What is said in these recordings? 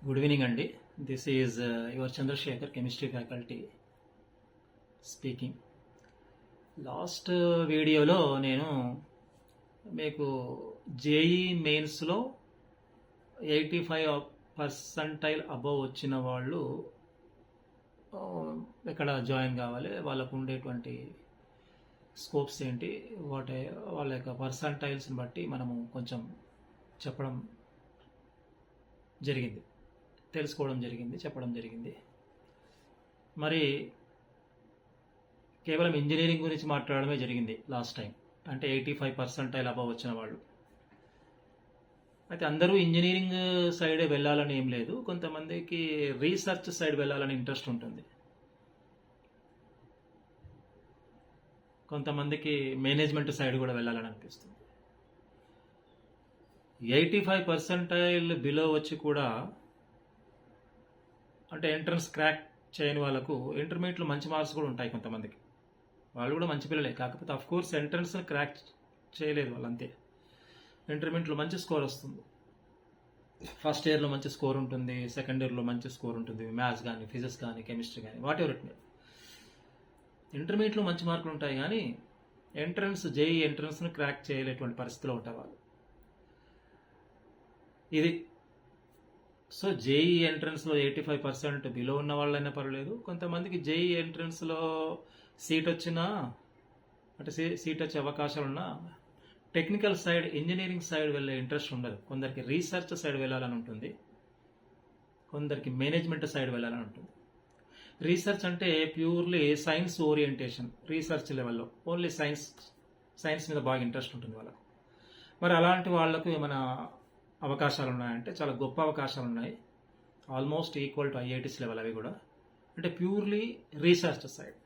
Good evening అండి. This is your Chandrasekhar, chemistry faculty speaking. Last వీడియోలో నేను మీకు జేఈ మెయిన్స్లో 85% అబవ్ వచ్చిన వాళ్ళు ఎక్కడ జాయిన్ కావాలి, వాళ్ళకు ఉండేటువంటి స్కోప్స్ ఏంటి, వాళ్ళ యొక్క పర్సంటైల్స్ని బట్టి మనము కొంచెం చెప్పడం జరిగింది, తెలుసుకోవడం జరిగింది, చెప్పడం జరిగింది. మరి కేవలం ఇంజనీరింగ్ గురించి మాట్లాడడమే జరిగింది లాస్ట్ టైం. అంటే 85% అబవ్ వచ్చిన వాళ్ళు. అయితే అందరూ ఇంజనీరింగ్ సైడే వెళ్ళాలని ఏం లేదు, కొంతమందికి రీసెర్చ్ సైడ్ వెళ్ళాలని ఇంట్రెస్ట్ ఉంటుంది, కొంతమందికి మేనేజ్మెంట్ సైడ్ కూడా వెళ్ళాలని అనిపిస్తుంది. 85% బిలో వచ్చి కూడా అంటే ఎంట్రన్స్ క్రాక్ చేయని వాళ్ళకు ఇంటర్మీడియట్లో మంచి మార్క్స్ కూడా ఉంటాయి. కొంతమందికి వాళ్ళు కూడా మంచి పిల్లలే, కాకపోతే అఫ్ కోర్స్ ఎంట్రన్స్ క్రాక్ చేయలేదు వాళ్ళు, అంతే. ఇంటర్మీడియట్లో మంచి స్కోర్ వస్తుంది, ఫస్ట్ ఇయర్లో మంచి స్కోర్ ఉంటుంది, సెకండ్ ఇయర్లో మంచి స్కోర్ ఉంటుంది, మ్యాథ్స్ కానీ ఫిజిక్స్ కానీ కెమిస్ట్రీ కానీ వాట్ ఎవర్ ఇట్ మే. ఇంటర్మీడియట్లో మంచి మార్కులు ఉంటాయి, కానీ జేఈ ఎంట్రన్స్ను క్రాక్ చేయలేటువంటి పరిస్థితిలో ఉంటారు వాళ్ళు. ఇది సో జేఈ ఎంట్రన్స్లో 85% బిలో ఉన్న వాళ్ళైనా పర్వాలేదు. కొంతమందికి జేఈ ఎంట్రన్స్లో సీట్ వచ్చినా, అంటే సీట్ వచ్చే అవకాశాలున్నా టెక్నికల్ సైడ్, ఇంజనీరింగ్ సైడ్ వెళ్ళే ఇంట్రెస్ట్ ఉండదు. కొందరికి రీసెర్చ్ సైడ్ వెళ్ళాలని ఉంటుంది, కొందరికి మేనేజ్మెంట్ సైడ్ వెళ్ళాలని ఉంటుంది. రీసెర్చ్ అంటే ప్యూర్లీ సైన్స్ ఓరియంటేషన్, రీసెర్చ్ లెవెల్లో ఓన్లీ సైన్స్ మీద బాగా ఇంట్రెస్ట్ ఉంటుంది వాళ్ళకు. మరి అలాంటి వాళ్లకు ఏమైనా అవకాశాలు ఉన్నాయంటే చాలా గొప్ప అవకాశాలు ఉన్నాయి, almost equal to IITs level. అవి కూడా అంటే ప్యూర్లీ రీసెర్చ్ సైడ్.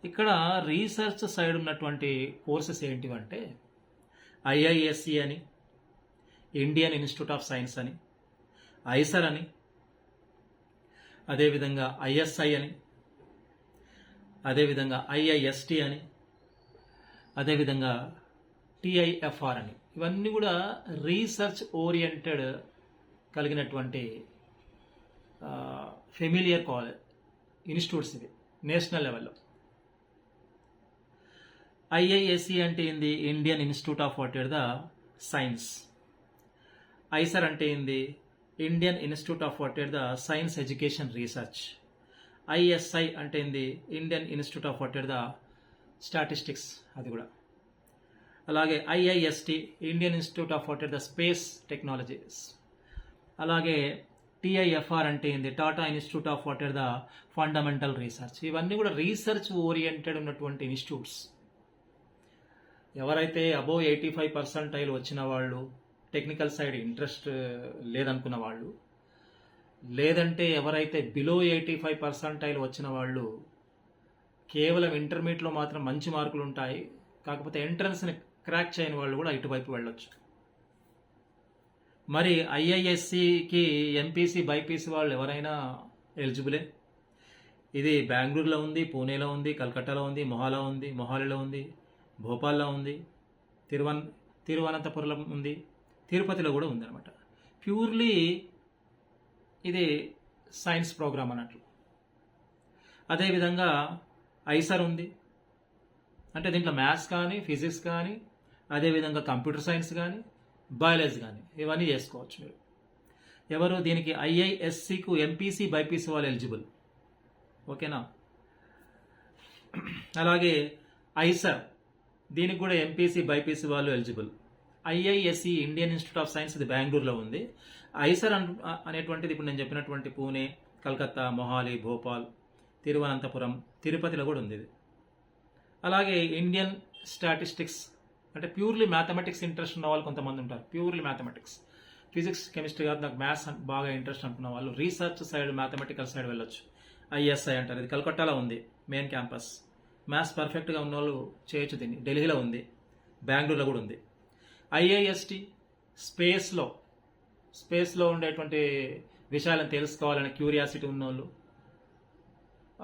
ఇక్కడ రీసెర్చ్ సైడ్ ఉన్నటువంటి కోర్సెస్ ఏంటివంటే ఐఐఎస్సి అని, ఇండియన్ ఇన్స్టిట్యూట్ ఆఫ్ సైన్స్ అని, ఐసర్ అని, అదేవిధంగా ఐఎస్ఐ అని, అదేవిధంగా ఐఐఎస్టి అని, అదేవిధంగా టిఐఎఫ్ఆర్ అని. ఇవన్నీ కూడా రీసెర్చ్ ఓరియంటెడ్ కలిగినటువంటి ఫెమిలియర్ ఇన్స్టిట్యూట్స్ ఇవి నేషనల్ లెవెల్లో. ఐఐఎస్సి అంటే ఏంది? Indian Institute of the science. IISER అంటే ఏంది? Indian Institute of the science education research. ISI అంటే ఏంది? Indian Institute of the statistics, అది కూడా. అలాగే IIST, Indian Institute of the space technologies. అలాగే టిఐఎఫ్ఆర్ అంటే ఏంది? Tata institute of the fundamental research. ఇవన్నీ కూడా రీసెర్చ్ ఓరియంటెడ్ ఉన్నటువంటి ఇన్స్టిట్యూట్స్. ఎవరైతే అబోవ్ 85% వచ్చిన వాళ్ళు, టెక్నికల్ సైడ్ ఇంట్రెస్ట్ లేదనుకున్న వాళ్ళు, లేదంటే ఎవరైతే బిలో 85% వచ్చిన వాళ్ళు, కేవలం ఇంటర్మీడియట్లో మాత్రం మంచి మార్కులు ఉంటాయి, కాకపోతే ఎంట్రన్స్ని క్రాక్ చేయని వాళ్ళు కూడా ఇటువైపు వెళ్ళొచ్చు. మరి ఐఐఎస్సికి ఎంపీసీ, బైపీసీ వాళ్ళు ఎవరైనా ఎలిజిబులే. ఇది బెంగళూరులో ఉంది, పూణేలో ఉంది, కలకట్టాలో ఉంది, మొహాలీలో ఉంది, భోపాల్లో ఉంది, తిరువనంతపురంలో ఉంది, తిరుపతిలో కూడా ఉంది అనమాట. ప్యూర్లీ ఇది సైన్స్ ప్రోగ్రామ్ అన్నట్లు. అదేవిధంగా ఐసర్ ఉంది, అంటే దీంట్లో మ్యాథ్స్ కానీ ఫిజిక్స్ కానీ, అదేవిధంగా కంప్యూటర్ సైన్స్ కానీ, బయాలజీ కానీ ఇవన్నీ చేసుకోవచ్చు మీరు. ఎవరు దీనికి? ఐఐఎస్సికు ఎంపీసీ, బైపీసీ వాళ్ళు ఎలిజిబుల్, ఓకేనా. అలాగే ఐసర్, దీనికి కూడా ఎంపీసీ, బైపీసీ వాళ్ళు eligible. IISc, Indian Institute of science, ఇది బెంగళూరులో ఉంది. ఐసర్ అనేటువంటిది ఇప్పుడు నేను చెప్పినటువంటి పూణే, కలకత్తా, మొహాలి, భోపాల్, తిరువనంతపురం, తిరుపతిలో కూడా ఉంది ఇది. అలాగే ఇండియన్ స్టాటిస్టిక్స్, అంటే ప్యూర్లీ మ్యాథమెటిక్స్ ఇంట్రెస్ట్ ఉన్న వాళ్ళు కొంతమంది ఉంటారు. ప్యూర్లీ మ్యాథమెటిక్స్, ఫిజిక్స్, కెమిస్ట్రీ కాదు, నాకు మ్యాథ్స్ బాగా ఇంట్రెస్ట్ అనుకున్న వాళ్ళు రీసెర్చ్ సైడ్, మ్యాథమెటికల్ సైడ్ వెళ్ళొచ్చు. ఐఎస్ఐ అంటారు, ఇది కలకట్టాలో ఉంది, మెయిన్ క్యాంపస్. మ్యాథ్స్ పర్ఫెక్ట్గా ఉన్న వాళ్ళు చేయొచ్చు దీన్ని. ఢిల్లీలో ఉంది, బెంగళూరులో కూడా ఉంది. ఐఐఎస్టి, స్పేస్లో ఉండేటువంటి విషయాలను తెలుసుకోవాలని క్యూరియాసిటీ ఉన్నోళ్ళు,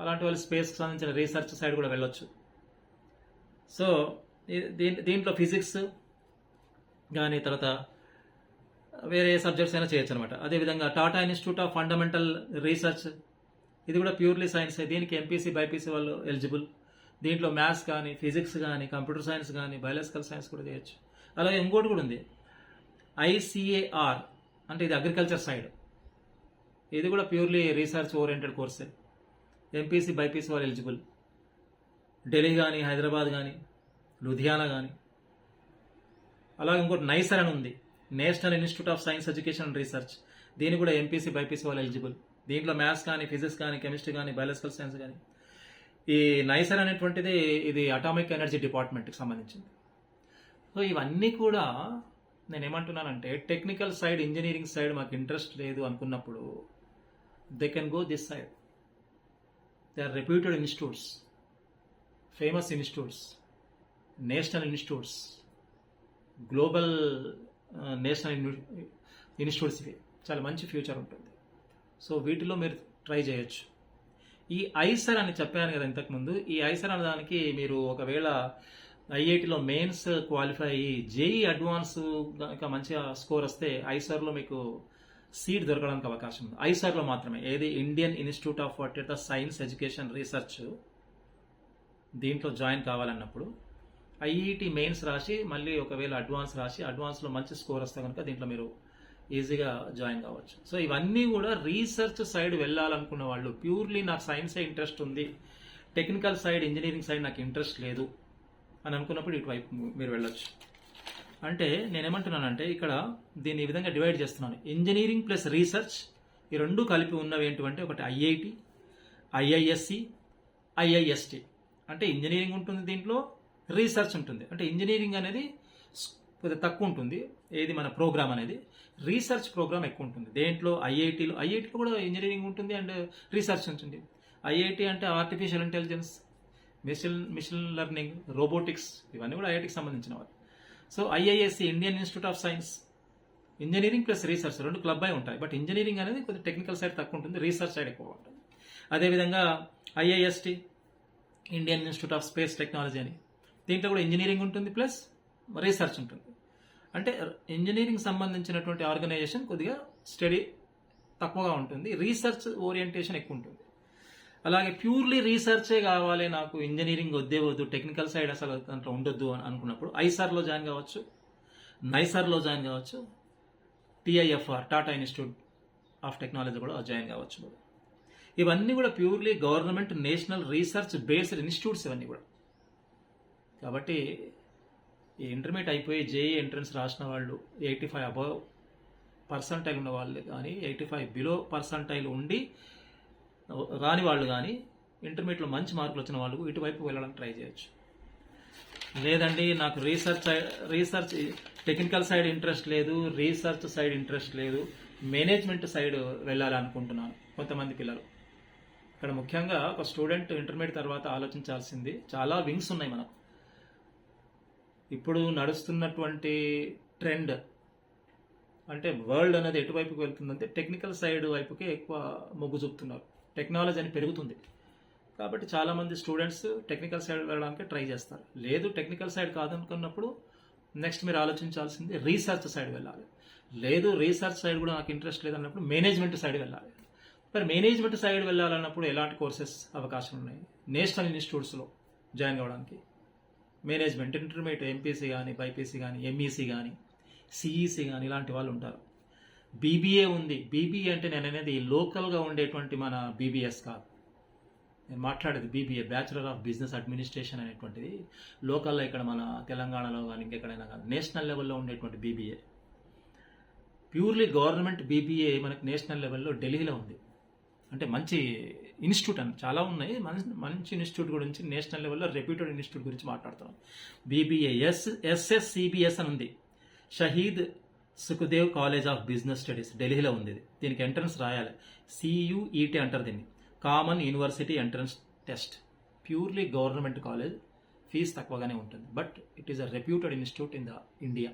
అలాంటి వాళ్ళు స్పేస్కి సంబంధించిన రీసెర్చ్ సైడ్ కూడా వెళ్ళొచ్చు. సో దీంట్లో ఫిజిక్స్ కానీ, తర్వాత వేరే సబ్జెక్ట్స్ అయినా చేయొచ్చు అనమాట. అదేవిధంగా Tata institute of fundamental research, ఇది కూడా ప్యూర్లీ సైన్స్. దీనికి ఎంపీసీ బైపీసీ వాళ్ళు ఎలిజిబుల్. దీంట్లో మ్యాథ్స్ కానీ, ఫిజిక్స్ కానీ, కంప్యూటర్ సైన్స్ కానీ, బయాలజికల్ సైన్స్ కూడా చేయొచ్చు. అలాగే ఇంకోటి కూడా ఉంది, ఐసిఏఆర్, అంటే ఇది అగ్రికల్చర్ సైడ్. ఇది కూడా ప్యూర్లీ రీసెర్చ్ ఓరియంటెడ్ కోర్సే. ఎంపీసీ బైపీసీ వాళ్ళు ఎలిజిబుల్. ఢిల్లీ కానీ, హైదరాబాద్ కానీ, లుధియానా కానీ. అలాగే ఇంకోటి నైసర్ అని ఉంది, national institute of science education and research. దీని కూడా ఎంపీసీ బైపీసీ వాళ్ళు ఎలిజిబుల్. దీంట్లో మ్యాథ్స్ కానీ, ఫిజిక్స్ కానీ, కెమిస్ట్రీ కానీ, బయాలజికల్ సైన్స్ కానీ. ఈ నైసర్ అనేటువంటిది ఇది అటామిక్ ఎనర్జీ డిపార్ట్మెంట్కి సంబంధించింది. సో ఇవన్నీ కూడా నేను ఏమంటున్నానంటే, టెక్నికల్ సైడ్, ఇంజనీరింగ్ సైడ్ మాకు ఇంట్రెస్ట్ లేదు అనుకున్నప్పుడు they can go this side. They are reputed institutes, famous institutes, national institutes, global national institutes. ఇవి చాలా మంచి ఫ్యూచర్ ఉంటుంది. సో వీటిలో మీరు ట్రై చేయొచ్చు. ఈ ఐసర్ అని చెప్పాను కదా ఇంతకుముందు, ఈ ఐసర్ అనే దానికి మీరు ఒకవేళ ఐఐటిలో మెయిన్స్ క్వాలిఫై అయ్యి జేఈ అడ్వాన్స్ కనుక మంచిగా స్కోర్ వస్తే ఐసర్లో మీకు సీట్ దొరకడానికి అవకాశం ఉంది. ఐసర్లో మాత్రమే. ఏది Indian Institute of science education research, దీంట్లో జాయిన్ కావాలన్నప్పుడు ఐఐటి మెయిన్స్ రాసి మళ్ళీ ఒకవేళ అడ్వాన్స్ రాసి అడ్వాన్స్లో మంచి స్కోర్ వస్తే కనుక దీంట్లో మీరు ఈజీగా జాయిన్ కావచ్చు. సో ఇవన్నీ కూడా రీసెర్చ్ సైడ్ వెళ్ళాలనుకున్న వాళ్ళు, ప్యూర్లీ నాకు సైన్సే ఇంట్రెస్ట్ ఉంది, టెక్నికల్ సైడ్, ఇంజనీరింగ్ సైడ్ నాకు ఇంట్రెస్ట్ లేదు అని అనుకున్నప్పుడు ఇటువైపు మీరు వెళ్ళొచ్చు. అంటే నేనేమంటున్నానంటే ఇక్కడ దీన్ని ఈ విధంగా డివైడ్ చేస్తున్నాను. ఇంజనీరింగ్ ప్లస్ రీసెర్చ్, ఈ రెండు కలిపి ఉన్నవి ఏంటంటే ఒకటి ఐఐటి, ఐఐఎస్సి, ఐఐఎస్టి. అంటే ఇంజనీరింగ్ ఉంటుంది, దీంట్లో రీసెర్చ్ ఉంటుంది. అంటే ఇంజనీరింగ్ అనేది కొద్దిగా తక్కువ ఉంటుంది, ఏది మన ప్రోగ్రామ్ అనేది. రీసెర్చ్ ప్రోగ్రామ్ ఎక్కువ ఉంటుంది. దేంట్లో ఐఐటీలో కూడా ఇంజనీరింగ్ ఉంటుంది అండ్ రీసెర్చ్ ఉంటుంది. ఐఐటి అంటే artificial intelligence, machine learning, robotics, ఇవన్నీ కూడా ఐఐటికి సంబంధించిన వాళ్ళు. So IISc, Indian Institute of Science, engineering plus research రెండు క్లబ్ అయి ఉంటాయి. బట్ ఇంజనీరింగ్ అనేది కొద్దిగా టెక్నికల్ సైడ్ తక్కువ ఉంటుంది, రీసెర్చ్ సైడ్ ఎక్కువ ఉంటుంది. అదేవిధంగా IIST, Indian Institute of space technology అని, దీంట్లో కూడా ఇంజనీరింగ్ ఉంటుంది ప్లస్ రీసెర్చ్ ఉంటుంది. అంటే ఇంజనీరింగ్ సంబంధించినటువంటి ఆర్గనైజేషన్ కొద్దిగా స్టడీ తక్కువగా ఉంటుంది, రీసెర్చ్ ఓరియంటేషన్ ఎక్కువ ఉంటుంది. అలాగే ప్యూర్లీ రీసెర్చే కావాలి, నాకు ఇంజనీరింగ్ వద్దు, టెక్నికల్ సైడ్ అసలు దాంట్లో ఉండొద్దు అని అనుకున్నప్పుడు ఐసార్లో జాయిన్ కావచ్చు, నైసార్లో జాయిన్ కావచ్చు, TIFR, Tata institute of technology కూడా జాయిన్ కావచ్చు. ఇవన్నీ కూడా purely government national research based institutes ఇవన్నీ కూడా. కాబట్టి ఈ ఇంటర్మీడియట్ అయిపోయి జేఈ ఎంట్రన్స్ రాసిన వాళ్ళు 85 అబవ్ పర్సంటైల్ ఉన్న వాళ్ళు కానీ, 85 బిలో పర్సంటైల్ ఉండి రాని వాళ్ళు కానీ, ఇంటర్మీడియట్లో మంచి మార్కులు వచ్చిన వాళ్ళు ఇటువైపు వెళ్ళడానికి ట్రై చేయొచ్చు. లేదండి నాకు రీసెర్చ్ టెక్నికల్ సైడ్ ఇంట్రెస్ట్ లేదు, రీసెర్చ్ సైడ్ ఇంట్రెస్ట్ లేదు, మేనేజ్మెంట్ సైడ్ వెళ్ళాలనుకుంటున్నాను కొంతమంది పిల్లలు. ఇక్కడ ముఖ్యంగా ఒక స్టూడెంట్ ఇంటర్మీడియట్ తర్వాత ఆలోచించాల్సింది, చాలా వింగ్స్ ఉన్నాయి మనకు. ఇప్పుడు నడుస్తున్నటువంటి ట్రెండ్ అంటే వరల్డ్ అనేది ఎటువైపుకి వెళ్తుందంటే టెక్నికల్ సైడ్ వైపుకే ఎక్కువ మొగ్గు చూపుతున్నారు. టెక్నాలజీ అని పెరుగుతుంది కాబట్టి చాలామంది స్టూడెంట్స్ టెక్నికల్ సైడ్ వెళ్ళడానికి ట్రై చేస్తారు. లేదు టెక్నికల్ సైడ్ కాదనుకున్నప్పుడు నెక్స్ట్ మీరు ఆలోచించాల్సింది రీసెర్చ్ సైడ్ వెళ్ళాలి. లేదు రీసెర్చ్ సైడ్ కూడా నాకు ఇంట్రెస్ట్ లేదన్నప్పుడు మేనేజ్మెంట్ సైడ్ వెళ్ళాలి. మరి మేనేజ్మెంట్ సైడ్ వెళ్ళాలన్నప్పుడు ఎలాంటి కోర్సెస్ అవకాశం ఉన్నాయి? నేషనల్ ఇన్స్టిట్యూట్స్లో జాయిన్ అవ్వడానికి మేనేజ్మెంట్ ఇంటర్మీడియట్ ఎంపీసీ కానీ, బైపీసీ కానీ, ఎంఈసీ కానీ, సిఈసీ కానీ ఇలాంటి వాళ్ళు ఉంటారు. బీబీఏ ఉంది. బీబీఏ అంటే నేను అనేది లోకల్గా ఉండేటువంటి మన బీబీఎస్ కాదు, నేను మాట్లాడేది BBA, bachelor of business administration అనేటువంటిది. లోకల్లో ఇక్కడ మన తెలంగాణలో కానీ ఇంకెక్కడైనా కానీ నేషనల్ లెవెల్లో ఉండేటువంటి బీబీఏ, ప్యూర్లీ గవర్నమెంట్ బీబీఏ మనకి నేషనల్ లెవెల్లో ఢిల్లీలో ఉంది. అంటే మంచి ఇన్స్టిట్యూట్ అని చాలా ఉన్నాయి, మంచి ఇన్స్టిట్యూట్ గురించి నేషనల్ లెవెల్లో రెప్యూటెడ్ ఇన్స్టిట్యూట్ గురించి మాట్లాడుతున్నాం. బీబీఏ ఎస్ఎస్సిబిఎస్ అని ఉంది, Shaheed Sukhdev College of Business Studies, ఢిల్లీలో ఉంది. దీనికి ఎంట్రన్స్ రాయాలి, సియుఈటీ అంటారు దీన్ని, Common University Entrance Test. Purely government college, fee తక్కువగానే ఉంటుంది, but it is a reputed institute in the India.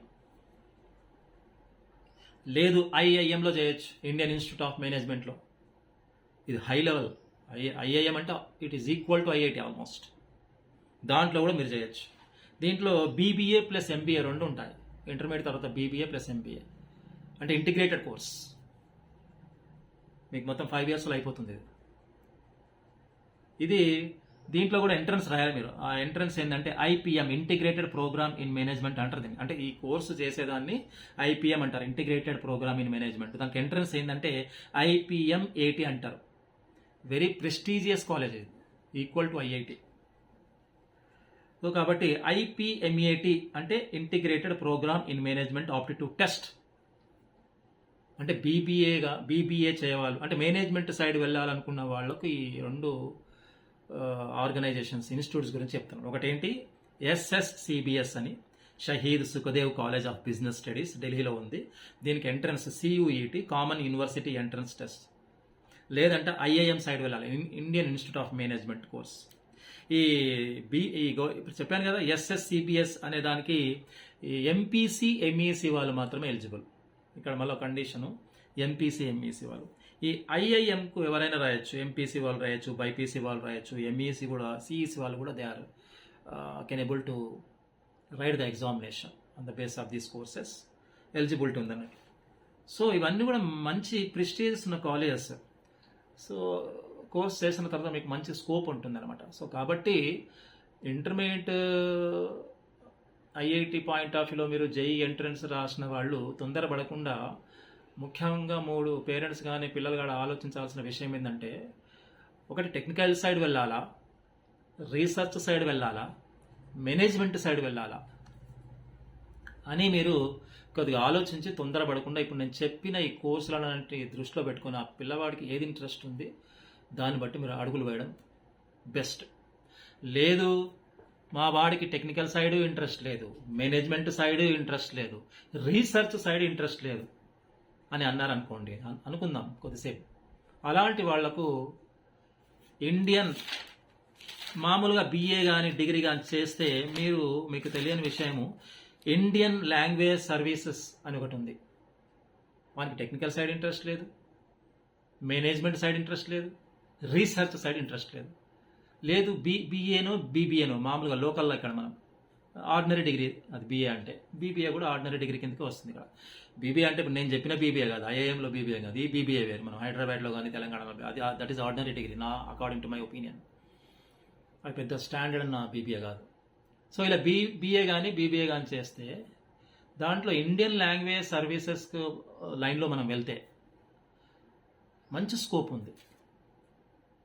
లేదు ఐఐఎంలో చేయొచ్చు, ఇండియన్ ఇన్స్టిట్యూట్ ఆఫ్ మేనేజ్మెంట్లో, ఇది హై లెవెల్. ఐఐఎం అంటే it is equal to IIT almost, దాంట్లో కూడా మీరు చేయొచ్చు. దీంట్లో బీబీఏ ప్లస్ ఎంబీఏ రెండు ఉంటాయి. ఇంటర్మీడియట్ తర్వాత బీబీఏ ప్లస్ ఎంబీఏ. అంటే ఇంటిగ్రేటెడ్ కోర్స్, మీకు మొత్తం 5 yearsలో అయిపోతుంది ఇది. దీంట్లో కూడా ఎంట్రన్స్ రాయాలి మీరు. ఆ ఎంట్రన్స్ ఏంటంటే IPM, integrated programme in management అంటారు దీన్ని. అంటే ఈ కోర్సు చేసేదాన్ని IPM అంటారు, ఇంటిగ్రేటెడ్ ప్రోగ్రామ్ ఇన్ మేనేజ్మెంట్. దానికి ఎంట్రన్స్ ఏంటంటే IPM-AT అంటారు. వెరీ ప్రెస్టీజియస్ కాలేజ్ ఇది, ఈక్వల్ టు IIT. సో కాబట్టి IPMAT అంటే integrated programme in management aptitude test. అంటే BBA చేయవాలి అంటే మేనేజ్మెంట్ సైడ్ వెళ్ళాలనుకున్న వాళ్ళకు ఈ రెండు ఆర్గనైజేషన్స్, ఇన్స్టిట్యూట్స్ గురించి చెప్తాను. ఒకటేంటి SSCBS అని, Shaheed Sukhdev College of Business Studies, ఢిల్లీలో ఉంది. దీనికి entrance CUET, Common University Entrance Test. లేదంటే IIM సైడ్ వెళ్ళాలి, Indian Institute of Management course. ఇప్పుడు చెప్పాను కదా, SSCBS అనే దానికి MPC MEC వాళ్ళు మాత్రమే ఎలిజిబుల్. ఇక్కడ మళ్ళీ కండిషను, MPC MEC వాళ్ళు. ఈ IIMకు ఎవరైనా రాయొచ్చు, MPC వాళ్ళు రాయొచ్చు, BIPC వాళ్ళు రాయొచ్చు, MEC కూడా, CEC వాళ్ళు కూడా they are can able to write the examination on the base of these courses, eligibility ఉందన్నట్టు. సో ఇవన్నీ కూడా మంచి ప్రెస్టీజియస్ ఉన్న కాలేజెస్. సో కోర్స్ చేసిన తర్వాత మీకు మంచి స్కోప్ ఉంటుంది అనమాట. సో కాబట్టి ఇంటర్మీడియట్ IIT పాయింట్ ఆఫ్ వ్యూలో మీరు JEE ఎంట్రన్స్ రాసిన వాళ్ళు తొందరపడకుండా, ముఖ్యంగా 3 పేరెంట్స్ కానీ పిల్లలు కానీ ఆలోచించాల్సిన విషయం ఏంటంటే, ఒకటి టెక్నికల్ సైడ్ వెళ్ళాలా, రీసెర్చ్ సైడ్ వెళ్ళాలా, మేనేజ్మెంట్ సైడ్ వెళ్ళాలా అని మీరు కొద్దిగా ఆలోచించి తొందరపడకుండా ఇప్పుడు నేను చెప్పిన ఈ కోర్సులను దృష్టిలో పెట్టుకుని ఆ పిల్లవాడికి ఏది ఇంట్రెస్ట్ ఉంది దాన్ని బట్టి మీరు అడుగులు వేయడం బెస్ట్. లేదు మా వాడికి టెక్నికల్ సైడ్ ఇంట్రెస్ట్ లేదు, మేనేజ్మెంట్ సైడ్ ఇంట్రెస్ట్ లేదు, రీసెర్చ్ సైడ్ ఇంట్రెస్ట్ లేదు అని అన్నారనుకోండి, అనుకుందాం కొద్దిసేపు, అలాంటి వాళ్లకు ఇండియన్ మామూలుగా BA కానీ డిగ్రీ కానీ చేస్తే మీకు తెలియని విషయము, ఇండియన్ లాంగ్వేజ్ సర్వీసెస్ అని ఒకటి ఉంది. వానికి టెక్నికల్ సైడ్ ఇంట్రెస్ట్ లేదు, మేనేజ్మెంట్ సైడ్ ఇంట్రెస్ట్ లేదు, రీసెర్చ్ సైడ్ ఇంట్రెస్ట్ లేదు. BAనో BBAనో మామూలుగా లోకల్లో ఇక్కడ మనం ఆర్డినరీ డిగ్రీ, అది BA అంటే, BBA కూడా ఆర్డినరీ డిగ్రీ కిందకి వస్తుంది. ఇక్కడ BBA అంటే ఇప్పుడు నేను చెప్పిన BBA కాదు, IIMలో BBA కాదు, ఈ BBA వేరు. మనం హైదరాబాద్లో కానీ తెలంగాణలో అది దట్ ఈస్ ఆర్డినరీ డిగ్రీ, నా అకార్డింగ్ టు మై ఒపీనియన్. అది పెద్ద స్టాండర్డ్ అన్న BBA కాదు. సో ఇలా BA కానీ BBA కానీ చేస్తే దాంట్లో ఇండియన్ లాంగ్వేజ్ సర్వీసెస్ లైన్లో మనం వెళ్తే మంచి స్కోప్ ఉంది.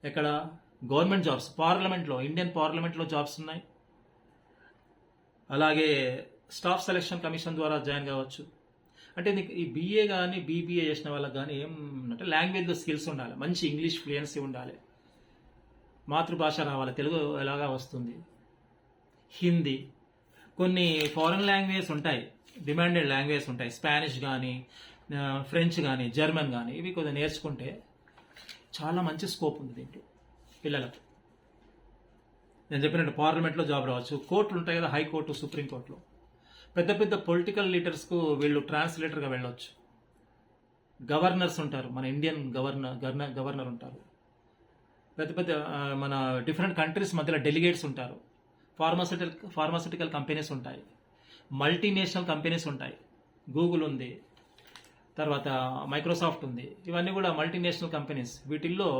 ఎక్కడ గవర్నమెంట్ జాబ్స్, పార్లమెంట్లో, ఇండియన్ పార్లమెంట్లో జాబ్స్ ఉన్నాయి. అలాగే స్టాఫ్ సెలక్షన్ కమిషన్ ద్వారా జాయిన్ కావచ్చు. అంటే నీకు ఈ BA కానీ BBA చేసిన వాళ్ళకి కానీ ఏమంటే లాంగ్వేజ్లో స్కిల్స్ ఉండాలి, మంచి ఇంగ్లీష్ ఫ్లూయెన్సీ ఉండాలి, మాతృభాష రావాలి, తెలుగు ఎలాగా వస్తుంది, హిందీ, కొన్ని ఫారెన్ లాంగ్వేజెస్ ఉంటాయి, డిమాండెడ్ లాంగ్వేజెస్ ఉంటాయి, స్పానిష్ కానీ ఫ్రెంచ్ కానీ జర్మన్ కానీ, ఇవి కొద్దిగా నేర్చుకుంటే చాలా మంచి స్కోప్ ఉంది దీంట్లో పిల్లలకు. నేను చెప్పినట్టు పార్లమెంట్లో జాబ్ రావచ్చు, కోర్టులు ఉంటాయి కదా, హైకోర్టు, సుప్రీంకోర్టులో పెద్ద పెద్ద పొలిటికల్ లీడర్స్కు వీళ్ళు ట్రాన్స్లేటర్గా వెళ్ళవచ్చు. గవర్నర్స్ ఉంటారు, మన ఇండియన్ గవర్నర్ ఉంటారు, పెద్ద పెద్ద మన డిఫరెంట్ కంట్రీస్ మధ్యలో డెలిగేట్స్ ఉంటారు, ఫార్మాసిటికల్ కంపెనీస్ ఉంటాయి, మల్టీనేషనల్ కంపెనీస్ ఉంటాయి, గూగుల్ ఉంది, తర్వాత మైక్రోసాఫ్ట్ ఉంది, ఇవన్నీ కూడా మల్టీనేషనల్ కంపెనీస్. వీటిల్లో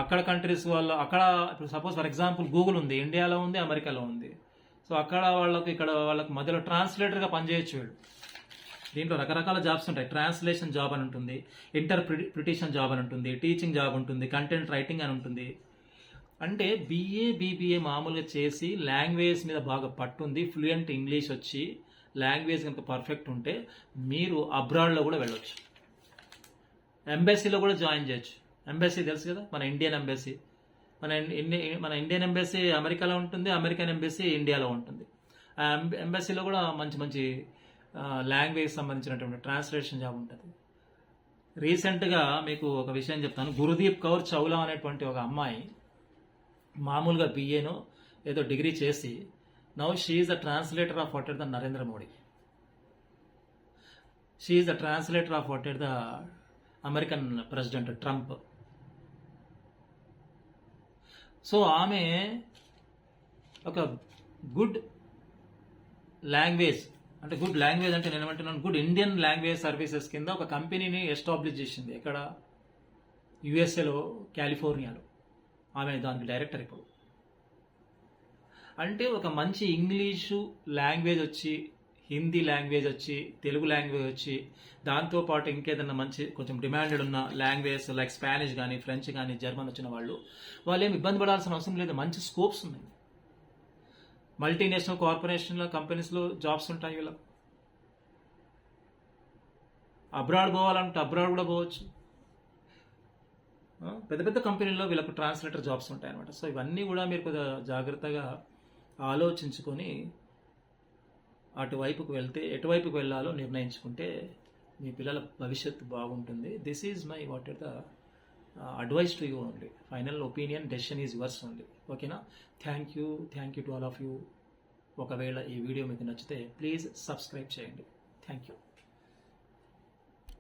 అక్కడ కంట్రీస్ వాళ్ళు, అక్కడ ఇప్పుడు సపోజ్ ఫర్ ఎగ్జాంపుల్ గూగుల్ ఉంది, ఇండియాలో ఉంది, అమెరికాలో ఉంది. సో అక్కడ వాళ్ళకు ఇక్కడ వాళ్ళకి మధ్యలో ట్రాన్స్లేటర్గా పనిచేయచ్చు వీళ్ళు. దీంట్లో రకరకాల జాబ్స్ ఉంటాయి. ట్రాన్స్లేషన్ జాబ్ అని ఉంటుంది, ఇంటర్ప్రిటేషన్ జాబ్ అని ఉంటుంది, టీచింగ్ జాబ్ ఉంటుంది, కంటెంట్ రైటింగ్ అని ఉంటుంది. అంటే BA మామూలుగా చేసి లాంగ్వేజ్ మీద బాగా పట్టుంది, ఫ్లూయెంట్ ఇంగ్లీష్ వచ్చి లాంగ్వేజ్ కనుక పర్ఫెక్ట్ ఉంటే మీరు అబ్రాడ్లో కూడా వెళ్ళొచ్చు, ఎంబసీలో కూడా జాయిన్ చేయొచ్చు. ఎంబసీ తెలుసు కదా, మన ఇండియన్ ఎంబసీ, మన ఇండియన్ ఎంబసీ అమెరికాలో ఉంటుంది, అమెరికన్ ఎంబసీ ఇండియాలో ఉంటుంది. ఆ ఎంబసీలో కూడా మంచి మంచి లాంగ్వేజ్ సంబంధించినటువంటి ట్రాన్స్లేషన్ జాబ్ ఉంటుంది. రీసెంట్గా మీకు ఒక విషయం చెప్తాను. గురుదీప్ కౌర్ చౌలా అనేటువంటి ఒక అమ్మాయి మామూలుగా BAనో ఏదో డిగ్రీ చేసి now she is the translator of what at the Narendra Modi, she is the translator of what at the American president Trump. So ఆమె ఒక గుడ్ లాంగ్వేజ్ అంటే గుడ్ లాంగ్వేజ్ అంటే నేను ఏమంటున్నాను, గుడ్ ఇండియన్ లాంగ్వేజ్ సర్వీసెస్ కింద ఒక కంపెనీని ఎస్టాబ్లిష్ చేసింది. ఎక్కడ? యుఎస్ఏలో, కాలిఫోర్నియాలో. ఆమె దానికి డైరెక్టర్ ఇప్పుడు. అంటే ఒక మంచి ఇంగ్లీషు లాంగ్వేజ్ వచ్చి, హిందీ లాంగ్వేజ్ వచ్చి, తెలుగు లాంగ్వేజ్ వచ్చి, దాంతోపాటు ఇంకేదన్నా మంచి కొంచెం డిమాండెడ్ ఉన్న లాంగ్వేజ్ లైక్ స్పానిష్ కానీ, ఫ్రెంచ్ కానీ, జర్మన్ వచ్చిన వాళ్ళు ఏమి ఇబ్బంది పడాల్సిన అవసరం లేదు. మంచి స్కోప్స్ ఉన్నాయి. మల్టీనేషనల్ కార్పొరేషన్ల కంపెనీస్లో జాబ్స్ ఉంటాయి. వీళ్ళకి అబ్రాడ్ పోవాలంటే అబ్రాడ్ కూడా పోవచ్చు. పెద్ద పెద్ద కంపెనీల్లో వీళ్ళకు ట్రాన్స్లేటర్ జాబ్స్ ఉంటాయి అనమాట. సో ఇవన్నీ కూడా మీరు కొద్దిగా జాగ్రత్తగా ఆలోచించుకొని అటువైపుకు వెళ్తే, ఎటువైపుకు వెళ్ళాలో నిర్ణయించుకుంటే మీ పిల్లల భవిష్యత్తు బాగుంటుంది. This is my what are the advice to you only. Final opinion, decision is yours only. ఓకేనా? Thank you to all of you. ఒకవేళ ఈ వీడియో మీకు నచ్చితే ప్లీజ్ సబ్స్క్రైబ్ చేయండి. Thank you.